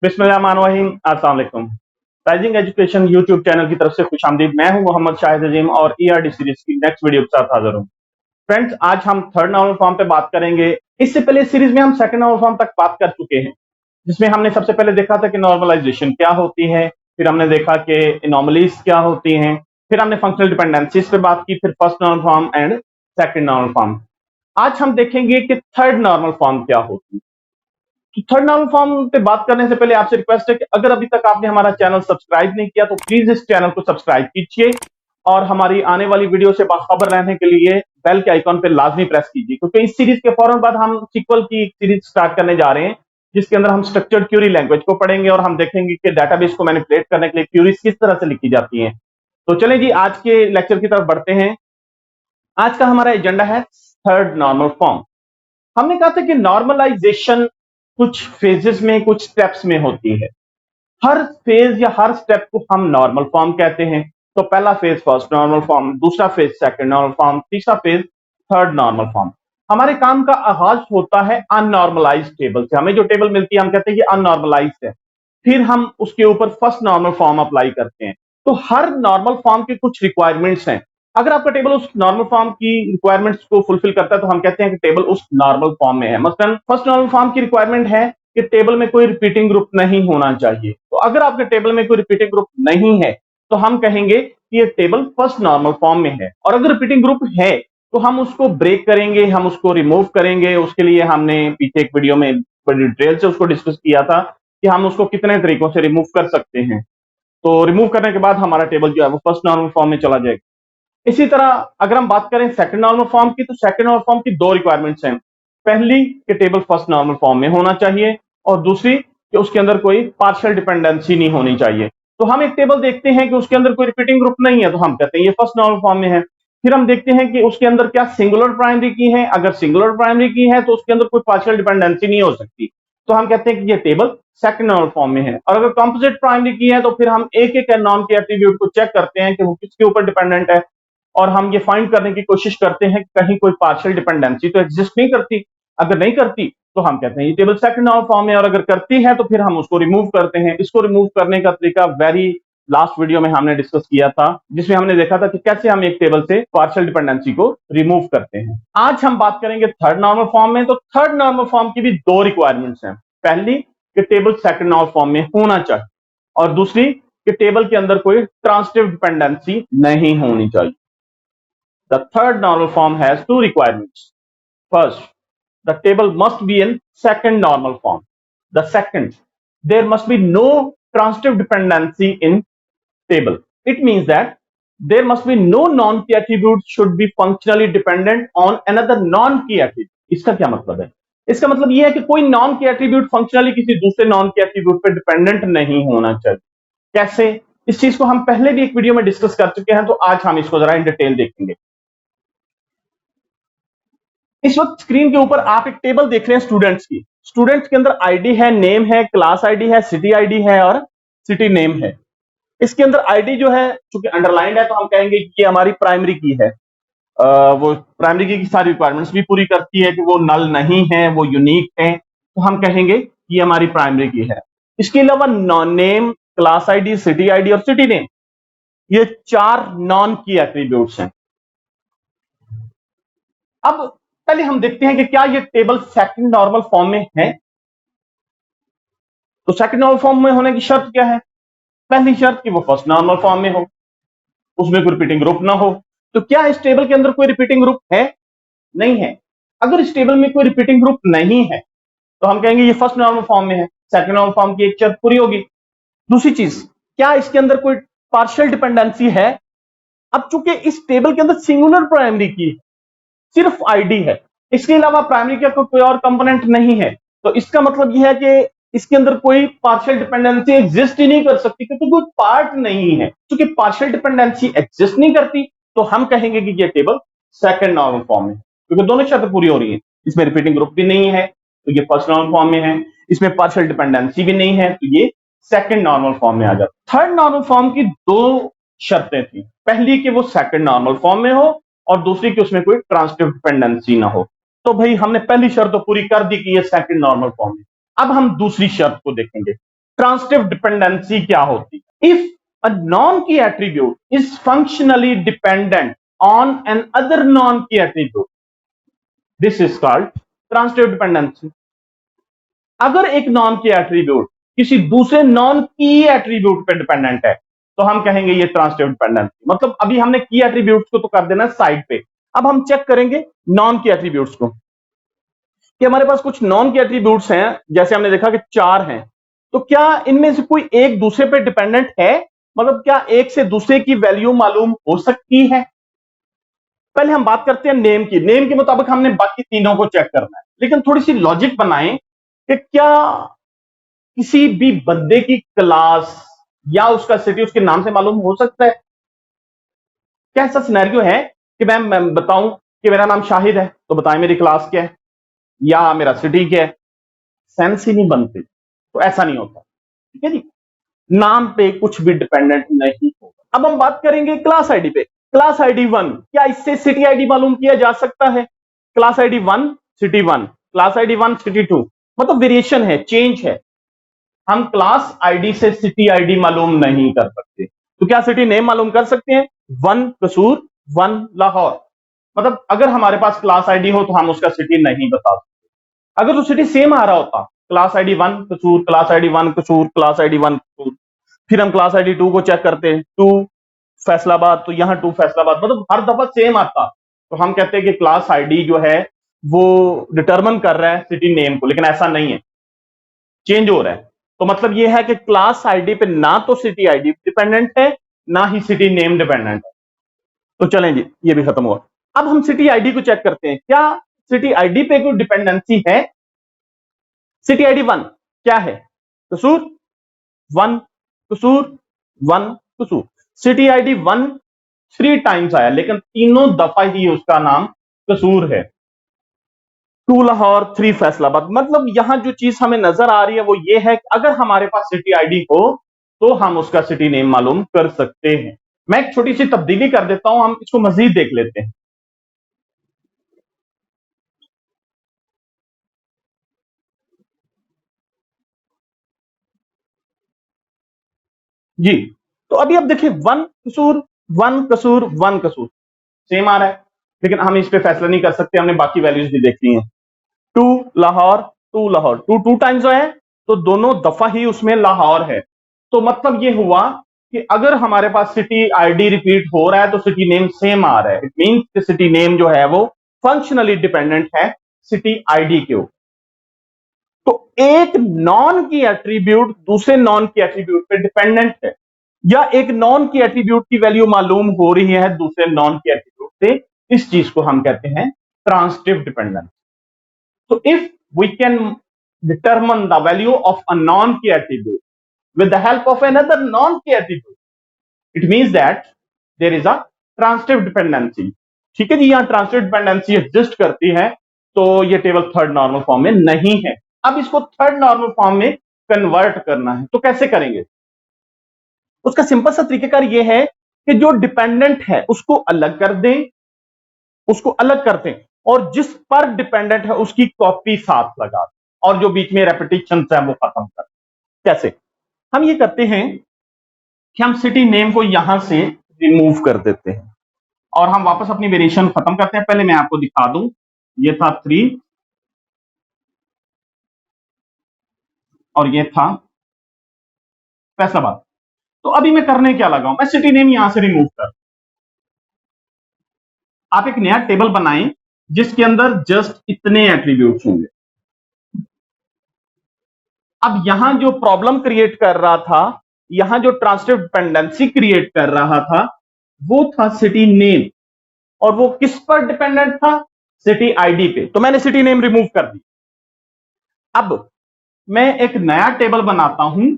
बिस्मिल्लाहिर्रहमानिर्रहीम। अस्सलाम वालेकुम। राइजिंग एजुकेशन यूट्यूब चैनल की तरफ से खुशामदीद। मैं हूं मोहम्मद शाहिद अजीम और ईआरडी सीरीज की नेक्स्ट वीडियो के साथ हाजिर हूं। फ्रेंड्स, आज हम थर्ड नॉर्मल फॉर्म पे बात करेंगे। इससे पहले सीरीज में हम सेकंड नॉर्मल फॉर्म तक बात कर चुके हैं, जिसमें हमने सबसे पहले देखा था कि नॉर्मलाइजेशन क्या होती है, फिर हमने देखा कि एनोमलीज क्या होती हैं, फिर हमने फंक्शनल डिपेंडेंसीज पे बात की, फिर first normal form and second normal form. आज हम देखेंगे कि थर्ड नॉर्मल फॉर्म क्या होती है। तो थर्ड नॉर्मल फॉर्म पे बात करने से पहले आपसे रिक्वेस्ट है कि अगर अभी तक आपने हमारा चैनल सब्सक्राइब नहीं किया तो प्लीज इस चैनल को सब्सक्राइब कीजिए और हमारी आने वाली वीडियो से बाखबर रहने के लिए बेल के आइकॉन पे लाजमी प्रेस कीजिए, क्योंकि इस सीरीज के फौरन बाद हम सीक्वल की सीरीज स्टार्ट करने जा रहे हैं, जिसके अंदर हम स्ट्रक्चर्ड क्यूरी लैंग्वेज को पढ़ेंगे और हम देखेंगे कि डाटाबेस को मैनिपुलेट करने के लिए क्यूरीज किस तरह से लिखी जाती हैं। तो चलें जी, आज के लेक्चर की तरफ बढ़ते हैं। आज का हमारा एजेंडा है थर्ड नॉर्मल फॉर्म। हमने कहा था कि नॉर्मलाइजेशन कुछ फेजेस में, कुछ स्टेप्स में होती है। हर फेज या हर स्टेप को हम नॉर्मल फॉर्म कहते हैं। तो पहला फेज फर्स्ट नॉर्मल फॉर्म, दूसरा फेज सेकंड नॉर्मल फॉर्म, तीसरा फेज थर्ड नॉर्मल फॉर्म। हमारे काम का आगाज होता है अननॉर्मलाइज टेबल से। हमें जो टेबल मिलती है हम कहते हैं ये अननॉर्मलाइज है, फिर हम उसके ऊपर फर्स्ट नॉर्मल फॉर्म अप्लाई करते हैं। तो हर नॉर्मल फॉर्म के कुछ रिक्वायरमेंट्स हैं। अगर आपका टेबल उस नॉर्मल फॉर्म की रिक्वायरमेंट्स को फुलफिल करता है तो हम कहते हैं कि टेबल उस नॉर्मल फॉर्म में है। मसलन फर्स्ट नॉर्मल फॉर्म की रिक्वायरमेंट है कि टेबल में कोई रिपीटिंग ग्रुप नहीं होना चाहिए। तो अगर आपके टेबल में कोई रिपीटिंग ग्रुप नहीं है तो हम कहेंगे कि ये टेबल फर्स्ट नॉर्मल फॉर्म में है। और अगर रिपीटिंग ग्रुप है तो हम उसको ब्रेक करेंगे, हम उसको रिमूव करेंगे। उसके लिए हमने पीछे एक वीडियो में बड़ी डिटेल से उसको डिस्कस किया था कि हम उसको कितने तरीकों से रिमूव कर सकते हैं। तो रिमूव करने के बाद हमारा टेबल जो है वो फर्स्ट नॉर्मल फॉर्म में चला जाएगा। इसी तरह अगर हम बात करें सेकंड नॉर्मल फॉर्म की, तो सेकंड नॉर्मल फॉर्म की दो रिक्वायरमेंट्स हैं। पहली कि टेबल फर्स्ट नॉर्मल फॉर्म में होना चाहिए और दूसरी कि उसके अंदर कोई पार्शियल डिपेंडेंसी नहीं होनी चाहिए। तो हम एक टेबल देखते हैं कि उसके अंदर कोई रिपीटिंग ग्रुप नहीं है तो हम कहते हैं ये फर्स्ट नॉर्मल फॉर्म में है। फिर हम देखते हैं कि उसके अंदर क्या सिंगुलर प्राइमरी की है। अगर सिंगुलर प्राइमरी की है तो उसके अंदर कोई पार्शियल डिपेंडेंसी नहीं हो सकती, तो हम कहते हैं कि ये टेबल सेकंड नॉर्मल फॉर्म में है। और अगर कंपोजिट प्राइमरी की है तो फिर हम एक एक नॉन के एट्रीब्यूट को चेक करते हैं कि वो किसके ऊपर डिपेंडेंट है और हम ये फाइंड करने की कोशिश करते हैं कि कहीं कोई पार्शियल डिपेंडेंसी तो एग्जिस्ट नहीं करती। अगर नहीं करती तो हम कहते हैं ये टेबल सेकंड नॉर्मल फॉर्म है, और अगर करती है तो फिर हम उसको रिमूव करते हैं। इसको रिमूव करने का तरीका वेरी लास्ट वीडियो में हमने डिस्कस किया था, जिसमें हमने देखा था कि कैसे हम एक टेबल से पार्शियल डिपेंडेंसी को रिमूव करते हैं। आज हम बात करेंगे थर्ड नॉर्मल फॉर्म में। तो थर्ड नॉर्मल फॉर्म की भी दो रिक्वायरमेंट्स हैं। पहली कि टेबल सेकंड नॉर्मल फॉर्म में होना चाहिए और दूसरी कि टेबल के अंदर कोई ट्रांसिटिव डिपेंडेंसी नहीं होनी चाहिए। The third normal form has two requirements. First, the table must be in second normal form. The second, there must be no transitive dependency in table. It means that there must be no non-key attribute should be functionally dependent on another non-key attribute. इसका क्या मतलब है? इसका मतलब यह है कि कोई नॉन की एट्रीब्यूट फंक्शनली किसी दूसरे नॉन के एट्रीब्यूट पे डिपेंडेंट नहीं होना चाहिए। कैसे? इस चीज को हम पहले भी एक वीडियो में डिस्कस कर चुके हैं, तो आज हम इसको जरा इन डिटेल देखेंगे। इस वक्त स्क्रीन के ऊपर आप एक टेबल देख रहे हैं स्टूडेंट्स की। स्टूडेंट्स के अंदर आईडी है, नेम है, क्लास आईडी है, सिटी आईडी है और सिटी नेम है। इसके अंदर आईडी जो है चूंकि अंडरलाइंड है तो हम कहेंगे कि ये हमारी प्राइमरी की है। वो प्राइमरी की सारी रिक्वायरमेंट्स भी पूरी करती है कि वो नल नहीं है, वो यूनिक है, तो हम कहेंगे कि ये हमारी प्राइमरी की है। इसके अलावा name, class ID, city ID और सिटी नेम, ये चार नॉन की एट्रीब्यूट्स हैं। अब पहले हम देखते हैं कि क्या ये टेबल सेकंड नॉर्मल फॉर्म में है। तो सेकंड नॉर्मल फॉर्म में होने की शर्त क्या है? पहली शर्त कि वो फर्स्ट नॉर्मल फॉर्म में हो, उसमें कोई रिपीटिंग ग्रुप ना हो। तो क्या इस टेबल के अंदर कोई रिपीटिंग ग्रुप है? नहीं है। अगर इस टेबल में कोई रिपीटिंग ग्रुप नहीं है तो हम कहेंगे ये फर्स्ट नॉर्मल फॉर्म में है। सेकंड नॉर्मल फॉर्म की एक शर्त पूरी होगी। दूसरी चीज, क्या इसके अंदर कोई पार्शियल डिपेंडेंसी है? अब चूंकि इस टेबल के अंदर सिंगुलर प्राइमरी की सिर्फ आईडी है, इसके अलावा प्राइमरी का कोई और कंपोनेंट नहीं है, तो इसका मतलब यह है कि इसके अंदर कोई पार्शियल डिपेंडेंसी एग्जिस्ट ही नहीं कर सकती, क्योंकि कोई पार्ट नहीं है। क्योंकि पार्शियल डिपेंडेंसी एग्जिस्ट नहीं करती तो हम कहेंगे कि ये टेबल सेकंड नॉर्मल फॉर्म है, क्योंकि दोनों शर्तें पूरी हो रही है। इसमें रिपीटिंग ग्रुप भी नहीं है तो ये फर्स्ट नॉर्मल फॉर्म में है, इसमें पार्शियल डिपेंडेंसी भी नहीं है तो ये सेकंड नॉर्मल फॉर्म में आ जाता। थर्ड नॉर्मल फॉर्म की दो शर्तें थी। पहली कि वो सेकंड नॉर्मल फॉर्म में हो और दूसरी कि उसमें कोई ट्रांसिटिव डिपेंडेंसी ना हो। तो भाई हमने पहली शर्त तो पूरी कर दी कि ये सेकंड नॉर्मल फॉर्म है। अब हम दूसरी शर्त को देखेंगे। ट्रांसिटिव डिपेंडेंसी क्या होती है? इफ अ नॉन की attribute is functionally dependent on an other non की attribute, this is called transitive dependency. अगर एक नॉन की एट्रीब्यूट किसी दूसरे नॉन की एट्रीब्यूट पे डिपेंडेंट है तो हम कहेंगे ये ट्रांसिटिव डिपेंडेंसी। मतलब अभी हमने की एट्रीब्यूट्स को तो कर देना साइड पे, अब हम चेक करेंगे नॉन की एट्रीब्यूट्स को कि हमारे पास कुछ नॉन के एट्रीब्यूट्स हैं, जैसे हमने देखा कि 4 हैं, तो क्या इनमें से कोई एक दूसरे पे डिपेंडेंट है? मतलब क्या एक से दूसरे की वैल्यू मालूम हो सकती है? पहले हम बात करते हैं नेम की। नेम के मुताबिक हमने बाकी तीनों को चेक करना है, लेकिन थोड़ी सी लॉजिक बनाएं कि क्या किसी भी बंदे की क्लास या उसका सिटी उसके नाम से मालूम हो सकता है? क्या ऐसा सिनेरियो है कि मैं बताऊं कि मेरा नाम शाहिद है तो बताएं मेरी क्लास क्या है या मेरा सिटी क्या है? सेंस ही नहीं बनती, तो ऐसा नहीं होता। ठीक है जी, नाम पे कुछ भी डिपेंडेंट नहीं होगा। अब हम बात करेंगे क्लास आईडी पे। क्लास आईडी 1, क्या इससे सिटी आईडी मालूम किया जा सकता है? Class ID 1 city 1, class ID 1 city 2, मतलब वेरिएशन है, चेंज है। हम क्लास आईडी से सिटी आईडी मालूम नहीं कर सकते, तो क्या सिटी नेम मालूम कर सकते हैं? 1 कसूर 1 लाहौर। मतलब अगर हमारे पास क्लास आईडी हो तो हम उसका सिटी नहीं बता सकते। अगर तो सिटी सेम आ रहा होता, क्लास आईडी 1 कसूर, क्लास आईडी 1 कसूर, क्लास आईडी 1 कसूर, फिर हम क्लास आईडी 2 को चेक करते हैं, 2 फैसलाबाद, तो यहां 2 फैसलाबाद, मतलब हर दफा सेम आता, तो हम कहते हैं कि क्लास आईडी जो है वो डिटरमिन कर रहा है सिटी नेम को, लेकिन ऐसा नहीं है, चेंज हो रहा है। तो मतलब ये है कि क्लास आईडी पे ना तो सिटी आईडी डिपेंडेंट है, ना ही सिटी नेम डिपेंडेंट है। तो चलें जी, ये भी खत्म हुआ। अब हम सिटी आईडी को चेक करते हैं, क्या सिटी आईडी पे कोई डिपेंडेंसी है? सिटी आईडी 1 क्या है? कसूर 1 कसूर 1 कसूर। सिटी आईडी 1 3 टाइम्स आया, लेकिन तीनों दफा ही उसका नाम कसूर है। 2 लाहौर 3 फैसलाबाद। मतलब यहां जो चीज हमें नजर आ रही है वो ये है कि अगर हमारे पास सिटी आईडी हो तो हम उसका सिटी नेम मालूम कर सकते हैं। मैं एक छोटी सी तब्दीली कर देता हूं, हम इसको मजीद देख लेते हैं। जी, तो अभी आप देखिए 1 कसूर 1 कसूर 1 कसूर सेम आ रहा है, लेकिन हम इस पे फैसला नहीं कर सकते, हमने बाकी वैल्यूज भी देखनी है। 2 लाहौर 2 लाहौर, 2 टाइम्स है, तो दोनों दफा ही उसमें लाहौर है। तो मतलब ये हुआ कि अगर हमारे पास सिटी आईडी रिपीट हो रहा है तो सिटी नेम सेम आ रहा है। इट मींस कि सिटी नेम जो है वो फंक्शनली डिपेंडेंट है सिटी आईडी के ऊपर। तो एक नॉन की एट्रीब्यूट दूसरे नॉन की एट्रीब्यूट पे डिपेंडेंट है, या एक नॉन की एट्रीब्यूट की वैल्यू मालूम हो रही है दूसरे नॉन की एट्रीब्यूट से, इस चीज को हम कहते हैं transitive dependence. So if we can determine the value of a non-key attribute with the help of another non-key attribute, it means that there is a transitive dependency. ठीक है जी, यहां ट्रांसिटिव डिपेंडेंसी एग्जिस्ट करती है, तो ये table third normal form में नहीं है। अब इसको थर्ड नॉर्मल फॉर्म में कन्वर्ट करना है, तो कैसे करेंगे? उसका सिंपल सा तरीकेकार ये है कि जो डिपेंडेंट है उसको अलग कर दें, उसको अलग करते हैं, और जिस पर डिपेंडेंट है उसकी कॉपी साथ लगा दें, और जो बीच में रेपिटेशन है वो खत्म कर। कैसे? हम ये करते हैं कि हम सिटी नेम को यहां से रिमूव कर देते हैं और हम वापस अपनी वेरिएशन खत्म करते हैं। पहले मैं आपको दिखा दूं, ये था 3 और ये था फैसलाबाद। तो अभी मैं करने क्या लगा हूं, मैं सिटी नेम यहां से रिमूव कर, आप एक नया टेबल बनाएं जिसके अंदर जस्ट इतने एट्रीब्यूट्स होंगे। अब यहां जो प्रॉब्लम क्रिएट कर रहा था, यहां जो ट्रांसिटिव डिपेंडेंसी क्रिएट कर रहा था, वो था सिटी नेम, और वो किस पर डिपेंडेंट था? सिटी आईडी पे। तो मैंने सिटी नेम रिमूव कर दी। अब मैं एक नया टेबल बनाता हूं,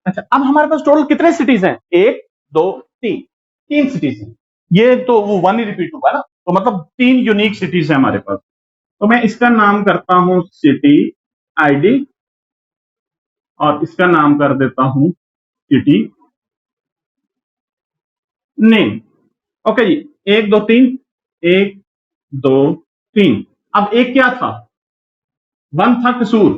अच्छा अब हमारे पास टोटल कितने सिटीज हैं? 1 2 3, 3 सिटीज हैं। ये तो वो 1 ही रिपीट हुआ ना, तो मतलब 3 यूनिक सिटीज है हमारे पास। तो मैं इसका नाम करता हूं सिटी आईडी और इसका नाम कर देता हूं सिटी नेम। ओके जी, 1 2 3, 1 2 3। अब एक क्या था, 1 था कसूर,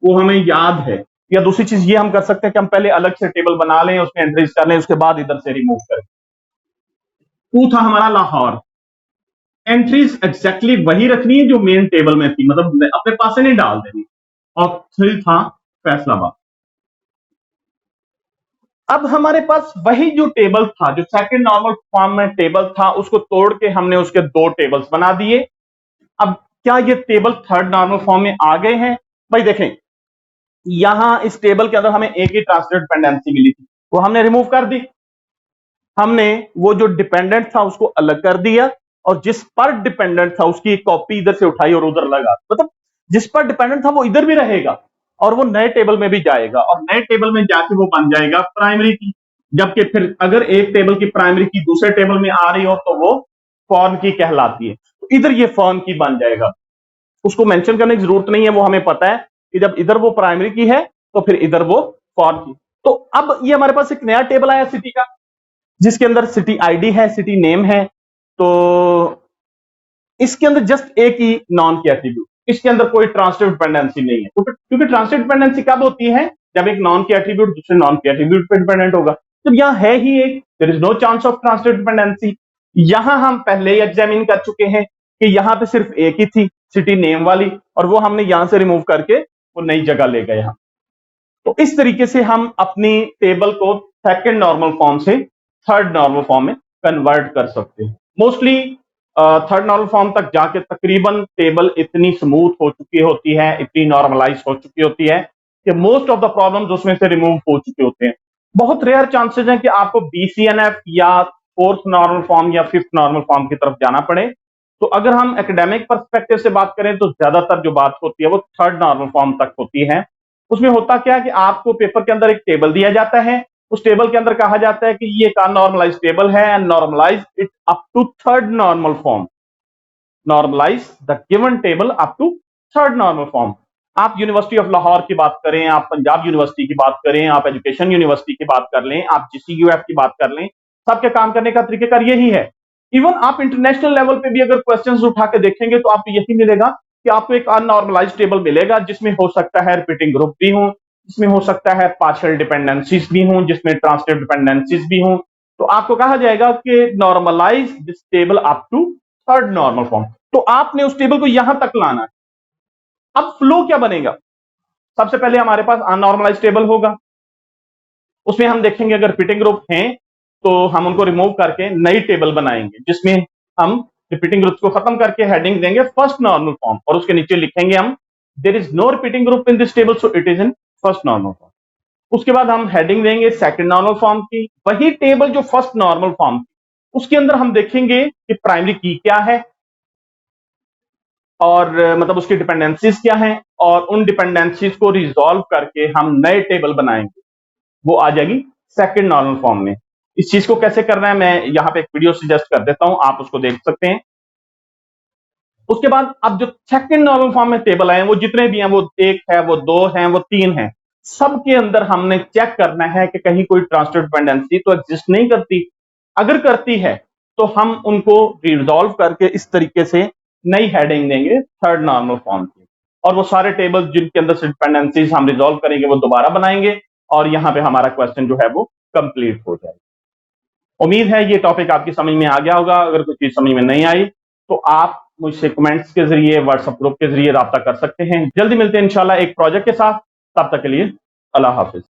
वो हमें याद है। या दूसरी चीज ये हम कर सकते हैं कि हम पहले अलग से टेबल बना लें, उसमें एंट्रीज कर लें, उसके बाद इधर से रिमूव करें। 2 था हमारा लाहौर, एंट्रीज एग्जैक्टली वही रखनी है जो मेन टेबल में थी, मतलब अपने पास से नहीं डाल देनी। और 3 था फैसलाबाद। अब हमारे पास वही जो टेबल था, जो सेकंड नॉर्मल फॉर्म में टेबल था, उसको तोड़ के हमने उसके 2 टेबल्स बना दिए। अब क्या ये टेबल थर्ड नॉर्मल फॉर्म में आ गए हैं? भाई देखें, यहां इस टेबल के अंदर हमें एक ही ट्रांसलेट डिपेंडेंसी मिली थी, वो हमने रिमूव कर दी। हमने वो जो डिपेंडेंट था उसको अलग कर दिया, और जिस पर डिपेंडेंट था उसकी एक कॉपी इधर से उठाई और उधर लगा। मतलब जिस पर डिपेंडेंट था वो इधर भी रहेगा और वो नए टेबल में भी जाएगा, और नए टेबल में जाके वो बन जाएगा प्राइमरी की। जबकि फिर अगर एक टेबल की प्राइमरी की दूसरे टेबल में आ रही हो तो वो फॉर्म की कहलाती है। तो इधर ये फॉर्म की बन जाएगा, उसको मेंशन करने की जरूरत नहीं है, वो हमें पता है कि जब इधर वो प्राइमरी की है तो फिर इधर वो फॉर्म की। तो अब ये हमारे पास एक नया टेबल आया सिटी का, जिसके अंदर सिटी आईडी है, सिटी नेम है। तो इसके अंदर जस्ट एक ही नॉन की एट्रीब्यूट, इसके अंदर कोई ट्रांसटिव डिपेंडेंसी नहीं है, क्योंकि ट्रांसटिव डिपेंडेंसी कब होती है? जब एक नॉन की एट्रीब्यूट दूसरे नॉन की एट्रीब्यूट पे डिपेंडेंट होगा। जब यहां है ही एक, there is no chance of transitive dependency. यहां हम पहले ही एग्जामिन कर चुके हैं कि यहां पे सिर्फ एक ही थी, सिटी नेम वाली, और वो हमने यहां से रिमूव करके वो नई जगह ले गए हम। तो इस तरीके से हम अपनी टेबल को सेकंड नॉर्मल फॉर्म से थर्ड नॉर्मल फॉर्म में कन्वर्ट कर सकते हैं। मोस्टली थर्ड नॉर्मल फॉर्म तक जाके तकरीबन टेबल इतनी स्मूथ हो चुकी होती है, इतनी नॉर्मलाइज हो चुकी होती है कि मोस्ट ऑफ द प्रॉब्लम्स उसमें से रिमूव हो चुके होते हैं। बहुत रेयर चांसेस हैं कि आपको बीसीएनएफ या फोर्थ नॉर्मल फॉर्म या फिफ्थ नॉर्मल फॉर्म की तरफ जाना पड़े। तो अगर हम एकेडमिक पर्सपेक्टिव से बात करें तो ज्यादातर जो बात होती है वो थर्ड नॉर्मल फॉर्म तक होती है। उसमें होता क्या है कि आपको पेपर के अंदर एक टेबल दिया जाता है, उस टेबल के अंदर कहा जाता है कि ये एक अननॉर्मलाइज टेबल है and normalise it up to third normal form. Normalise the given table up to third normal form. आप यूनिवर्सिटी ऑफ लाहौर की बात करें, आप पंजाब यूनिवर्सिटी की बात करें, आप एजुकेशन यूनिवर्सिटी की बात कर लें, आप जीसीयूएफ की बात कर लें, सबके काम करने का तरीकेकार यही है। इवन आप इंटरनेशनल लेवल पे भी अगर क्वेश्चंस उठा के देखेंगे तो आपको यही मिलेगा कि आपको एक अननॉर्मलाइज टेबल मिलेगा, जिसमें हो सकता है रिपीटिंग ग्रुप भी हो, जिसमें हो सकता है पार्शियल डिपेंडेंसीज भी हों, जिसमें ट्रांसटिव डिपेंडेंसीज भी हों। तो आपको कहा जाएगा कि normalise this table up to third normal form. तो आपने उस टेबल को यहां तक लाना है। अब फ्लो क्या बनेगा? सबसे पहले हमारे पास अननॉर्मलाइज टेबल होगा, उसमें हम देखेंगे अगर रिपीटिंग ग्रुप हैं तो हम उनको रिमूव करके नई टेबल बनाएंगे, जिसमें हम रिपीटिंग ग्रुप्स को खत्म करके हेडिंग देंगे फर्स्ट नॉर्मल फॉर्म, और उसके नीचे लिखेंगे हम there is no repeating group in this table so it is in first normal form. उसके बाद हम हेडिंग देंगे सेकंड नॉर्मल फॉर्म की, वही टेबल जो फर्स्ट नॉर्मल फॉर्म की, उसके अंदर हम देखेंगे कि प्राइमरी की क्या है, और मतलब उसकी डिपेंडेंसीज क्या हैं, और उन डिपेंडेंसीज को रिजॉल्व करके हम नए टेबल बनाएंगे, वो आ जाएगी सेकंड नॉर्मल फॉर्म में। इस चीज को कैसे करना है मैं यहां पे एक वीडियो सजेस्ट कर देता हूं, आप उसको देख सकते हैं। उसके बाद अब जो सेकंड नॉर्मल फॉर्म में टेबल आए वो जितने भी हैं, वो एक है, वो दो हैं, वो तीन हैं, सबके अंदर हमने चेक करना है कि कहीं कोई ट्रांसटिव डिपेंडेंसी तो एग्जिस्ट नहीं करती। अगर करती है तो हम उनको रिजॉल्व करके इस तरीके से नई हेडिंग देंगे थर्ड नॉर्मल फॉर्म की, और वो सारे टेबल जिनके अंदर से डिपेंडेंसीज हम रिजॉल्व करेंगे वो दोबारा बनाएंगे, और यहां पे हमारा क्वेश्चन जो है वो कंप्लीट हो जाएगा। उम्मीद है ये टॉपिक आपकी समझ में आ गया होगा। अगर कोई चीज समझ में नहीं आई तो आप मुझसे कमेंट्स के जरिए, व्हाट्सएप ग्रुप के जरिए राब्ता कर सकते हैं। जल्दी मिलते हैं इंशाल्लाह एक प्रोजेक्ट के साथ, तब तक के लिए अल्लाह हाफिज।